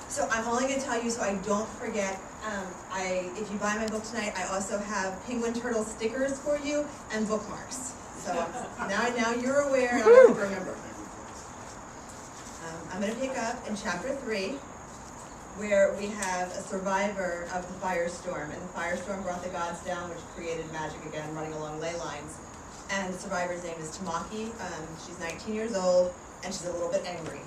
So I'm only going to tell you so I don't forget. If you buy my book tonight, I also have penguin turtle stickers for you and bookmarks. So now you're aware and I'm going to remember. I'm going to pick up in chapter 3, where we have a survivor of the firestorm. And the firestorm brought the gods down, which created magic again, running along ley lines. And the survivor's name is Tamaki. She's 19 years old, and she's a little bit angry.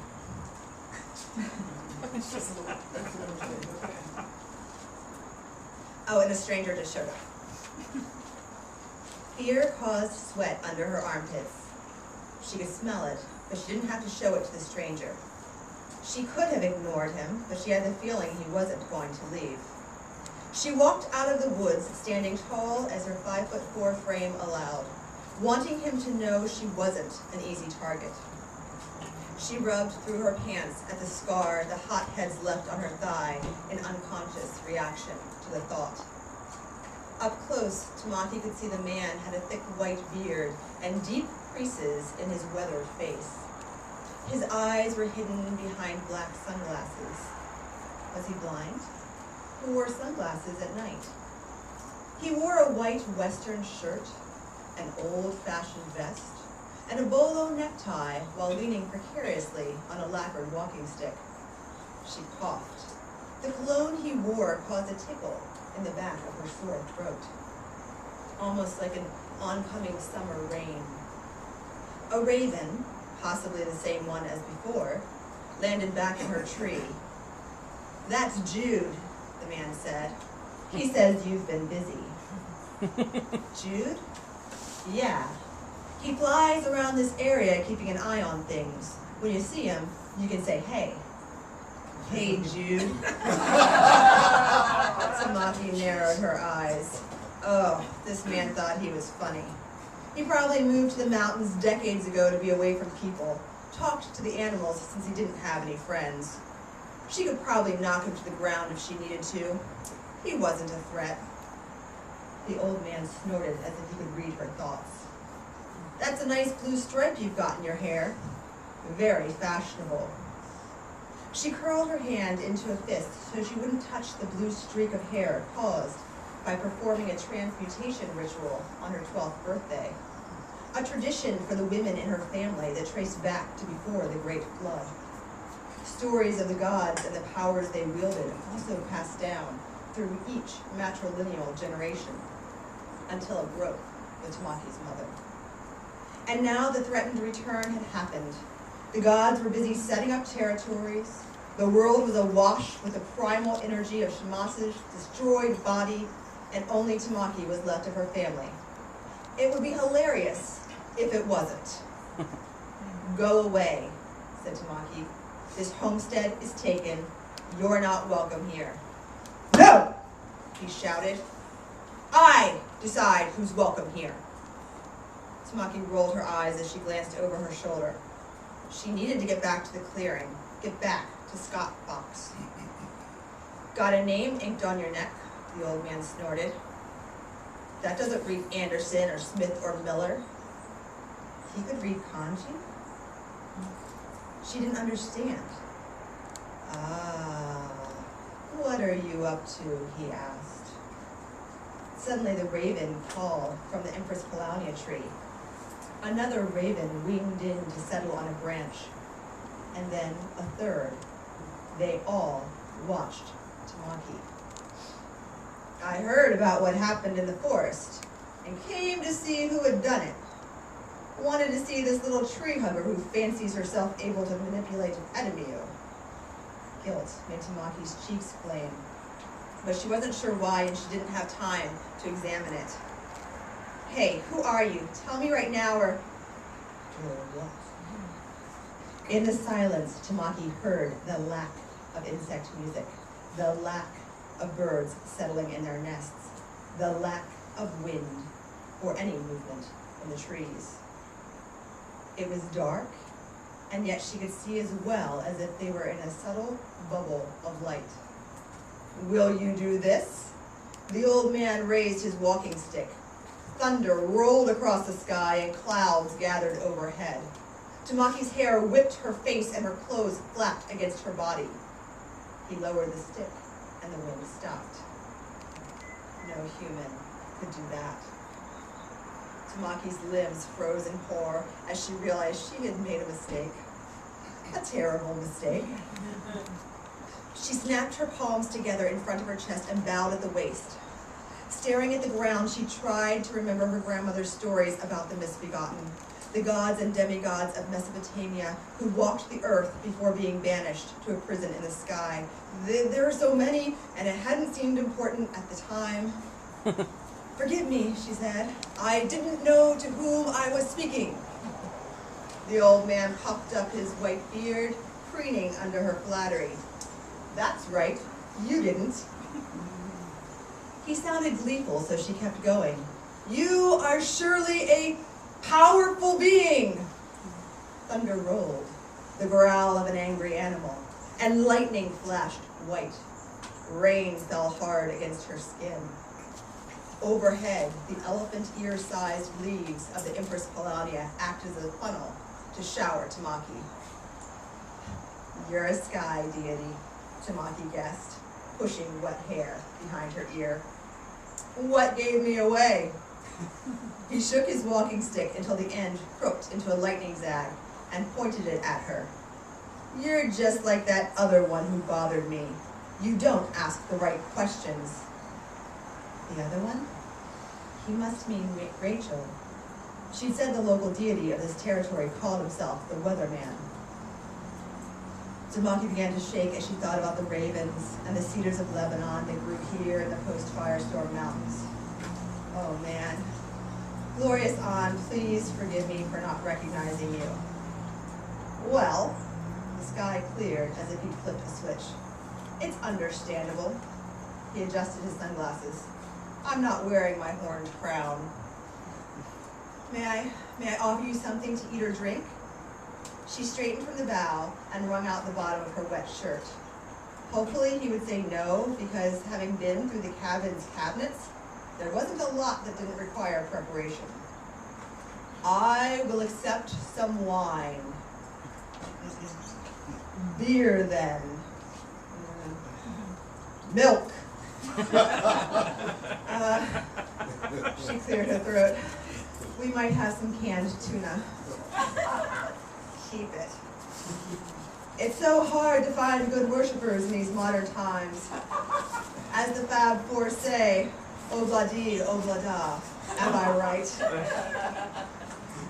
Oh, and a stranger just showed up. Fear caused sweat under her armpits. She could smell it, but she didn't have to show it to the stranger. She could have ignored him, but she had the feeling he wasn't going to leave. She walked out of the woods, standing tall as her 5'4" frame allowed, wanting him to know she wasn't an easy target. She rubbed through her pants at the scar the hot heads left on her thigh in unconscious reaction to the thought. Up close, Tamaki could see the man had a thick white beard and deep creases in his weathered face. His eyes were hidden behind black sunglasses. Was he blind? Who wore sunglasses at night? He wore a white western shirt, an old-fashioned vest, and a bolo necktie while leaning precariously on a lacquered walking stick. She coughed. The cologne he wore caused a tickle in the back of her sore throat, almost like an oncoming summer rain. A raven, possibly the same one as before, landed back in her tree. "That's Jude," the man said. "He says you've been busy." "Jude?" "Yeah. He flies around this area keeping an eye on things. When you see him, you can say, 'Hey.'" "Hey, Jude." Tamaki narrowed her eyes. Oh, this man thought he was funny. He probably moved to the mountains decades ago to be away from people, talked to the animals since he didn't have any friends. She could probably knock him to the ground if she needed to. He wasn't a threat. The old man snorted as if he could read her thoughts. "That's a nice blue stripe you've got in your hair. Very fashionable." She curled her hand into a fist so she wouldn't touch the blue streak of hair caused by performing a transmutation ritual on her 12th birthday, a tradition for the women in her family that traced back to before the Great Flood. Stories of the gods and the powers they wielded also passed down through each matrilineal generation until it broke with Tamaki's mother. And now the threatened return had happened. The gods were busy setting up territories. The world was awash with the primal energy of Shamasa's destroyed body, and only Tamaki was left of her family. It would be hilarious if it wasn't. "Go away," said Tamaki. "This homestead is taken. You're not welcome here." "No!" he shouted. "I decide who's welcome here." Tamaki rolled her eyes as she glanced over her shoulder. She needed to get back to the clearing, get back to Scott Fox. "Got a name inked on your neck?" the old man snorted. "That doesn't read Anderson or Smith or Miller." He could read kanji? She didn't understand. "Ah, what are you up to?" he asked. Suddenly the raven called from the Empress Polaunia tree. Another raven winged in to settle on a branch, and then a third. They all watched Tamaki. "I heard about what happened in the forest and came to see who had done it. Wanted to see this little tree hugger who fancies herself able to manipulate an enemy." Guilt made Tamaki's cheeks flame, but she wasn't sure why and she didn't have time to examine it. "Hey, who are you? Tell me right now or..." In the silence, Tamaki heard the lack of insect music, the lack of birds settling in their nests, the lack of wind or any movement in the trees. It was dark, and yet she could see as well as if they were in a subtle bubble of light. "Will you do this?" The old man raised his walking stick. Thunder rolled across the sky and clouds gathered overhead. Tamaki's hair whipped her face and her clothes flapped against her body. He lowered the stick, and the wind stopped. No human could do that. Tamaki's limbs froze in horror as she realized she had made a mistake. A terrible mistake. She snapped her palms together in front of her chest and bowed at the waist. Staring at the ground, she tried to remember her grandmother's stories about the misbegotten, the gods and demigods of Mesopotamia who walked the earth before being banished to a prison in the sky. There are so many, and it hadn't seemed important at the time. Forgive me, she said. I didn't know to whom I was speaking. The old man puffed up his white beard, preening under her flattery. That's right, you didn't. He sounded gleeful, so she kept going. You are surely a powerful being. Thunder rolled, the growl of an angry animal, and lightning flashed white. Rain fell hard against her skin. Overhead, the elephant ear-sized leaves of the Empress Paulania acted as a funnel to shower Tamaki. You're a sky deity, Tamaki guessed, pushing wet hair behind her ear. What gave me away? He shook his walking stick until the end crooked into a lightning zag and pointed it at her. You're just like that other one who bothered me. You don't ask the right questions. The other one? He must mean Rachel. She'd said the local deity of this territory called himself the Weatherman. Tamaki began to shake as she thought about the ravens and the cedars of Lebanon that grew here in the post-firestorm mountains. Oh man. Glorious Aunt, please forgive me for not recognizing you. Well, the sky cleared as if he'd flipped a switch. It's understandable. He adjusted his sunglasses. I'm not wearing my horned crown. May I offer you something to eat or drink? She straightened from the bow and wrung out the bottom of her wet shirt. Hopefully he would say no, because having been through the cabin's cabinets, there wasn't a lot that didn't require preparation. I will accept some wine. Beer, then. Milk. She cleared her throat. We might have some canned tuna. Keep it. It's so hard to find good worshippers in these modern times. As the Fab Four say, obladi, oblada. Am I right?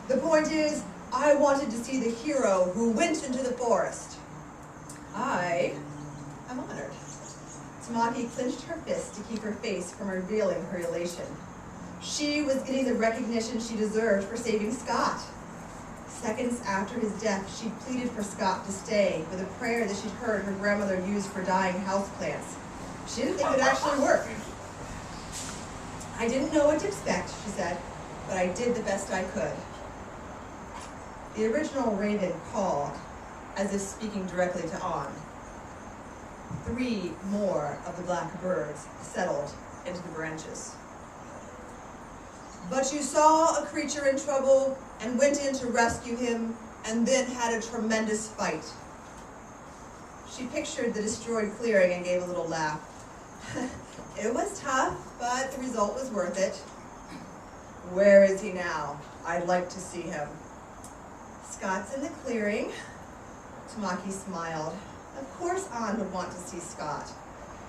The point is, I wanted to see the hero who went into the forest. I am honored. Tamaki clenched her fist to keep her face from revealing her elation. She was getting the recognition she deserved for saving Scott. Seconds after his death, she pleaded for Scott to stay with a prayer that she'd heard her grandmother use for dying houseplants. She didn't think it would actually work. I didn't know what to expect, she said, but I did the best I could. The original raven called, as if speaking directly to On. 3 more of the black birds settled into the branches. But you saw a creature in trouble and went in to rescue him and then had a tremendous fight. She pictured the destroyed clearing and gave a little laugh. It was tough, but the result was worth it. Where is he now? I'd like to see him. Scott's in the clearing. Tamaki smiled. Of course On would want to see Scott.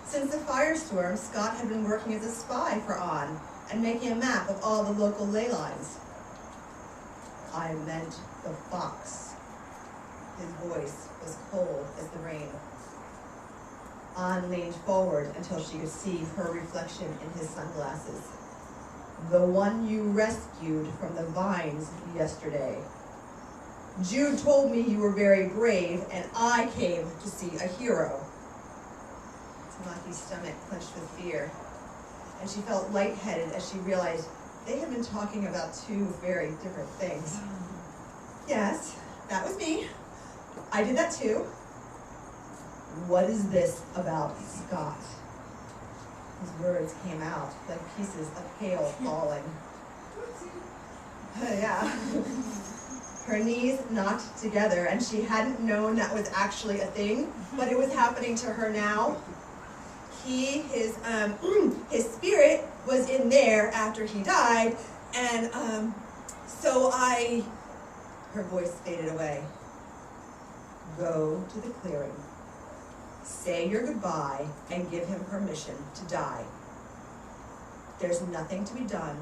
Since the firestorm, Scott had been working as a spy for On and making a map of all the local ley lines. I meant the fox. His voice was cold as the rain. On leaned forward until she could see her reflection in his sunglasses. The one you rescued from the vines yesterday. Jude told me you were very brave, and I came to see a hero. Tamaki's stomach clenched with fear, and she felt lightheaded as she realized they had been talking about 2 very different things. Yes, that was me. I did that too. What is this about Scott? His words came out like pieces of hail falling. Yeah. Her knees knocked together, and she hadn't known that was actually a thing, but it was happening to her now. His spirit was in there after he died, and her voice faded away. Go to the clearing, say your goodbye, and give him permission to die. There's nothing to be done,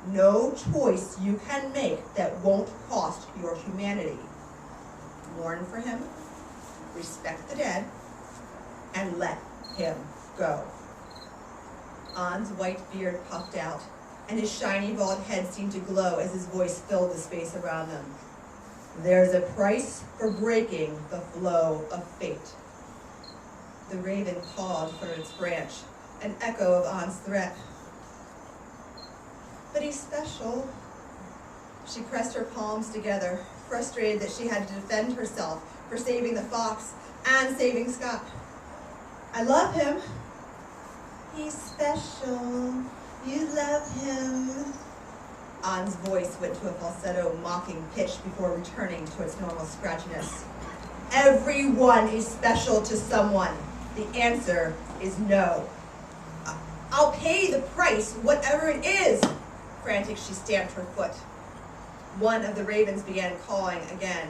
no choice you can make that won't cost your humanity. Mourn for him, respect the dead, and let him go. An's white beard puffed out, and his shiny bald head seemed to glow as his voice filled the space around them. There's a price for breaking the flow of fate. The raven cawed from its branch, an echo of An's threat. But he's special. She pressed her palms together, frustrated that she had to defend herself for saving the fox and saving Scott. I love him. He's special. You love him. An's voice went to a falsetto, mocking pitch before returning to its normal scratchiness. Everyone is special to someone. The answer is no. I'll pay the price, whatever it is. Frantic, she stamped her foot. One of the ravens began cawing again.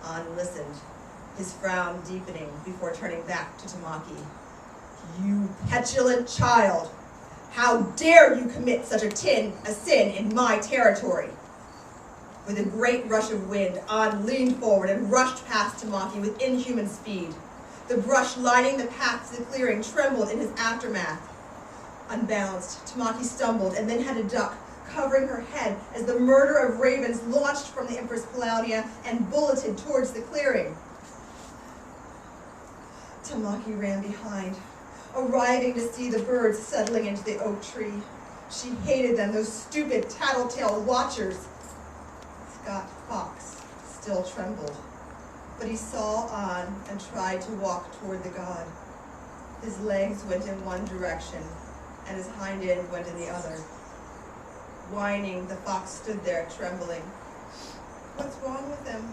An listened, his frown deepening before turning back to Tamaki. You petulant child! How dare you commit such a sin in my territory? With a great rush of wind, An leaned forward and rushed past Tamaki with inhuman speed. The brush lining the path to the clearing trembled in his aftermath. Unbalanced, Tamaki stumbled and then had to duck, covering her head as the murder of ravens launched from the Empress Claudia and bulleted towards the clearing. Tamaki ran behind, arriving to see the birds settling into the oak tree. She hated them, those stupid tattletale watchers. Scott Fox still trembled, but he saw An and tried to walk toward the god. His legs went in one direction, and his hind end went in the other. Whining, the fox stood there, trembling. What's wrong with him?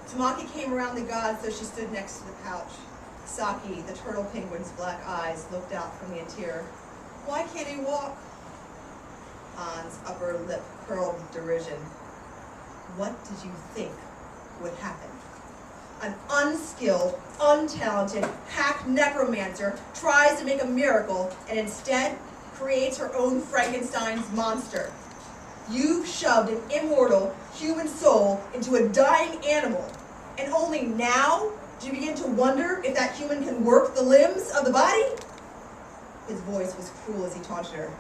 Tamaki came around the god, so she stood next to the pouch. Saki, the turtle penguin's black eyes, looked out from the interior. Why can't he walk? An's upper lip curled with derision. What did you think would happen? An unskilled, untalented, hack necromancer tries to make a miracle and instead creates her own Frankenstein's monster. You've shoved an immortal human soul into a dying animal, and only now do you begin to wonder if that human can work the limbs of the body? His voice was cruel as he taunted her.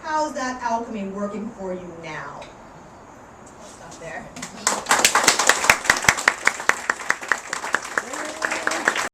How's that alchemy working for you now? I'll stop there.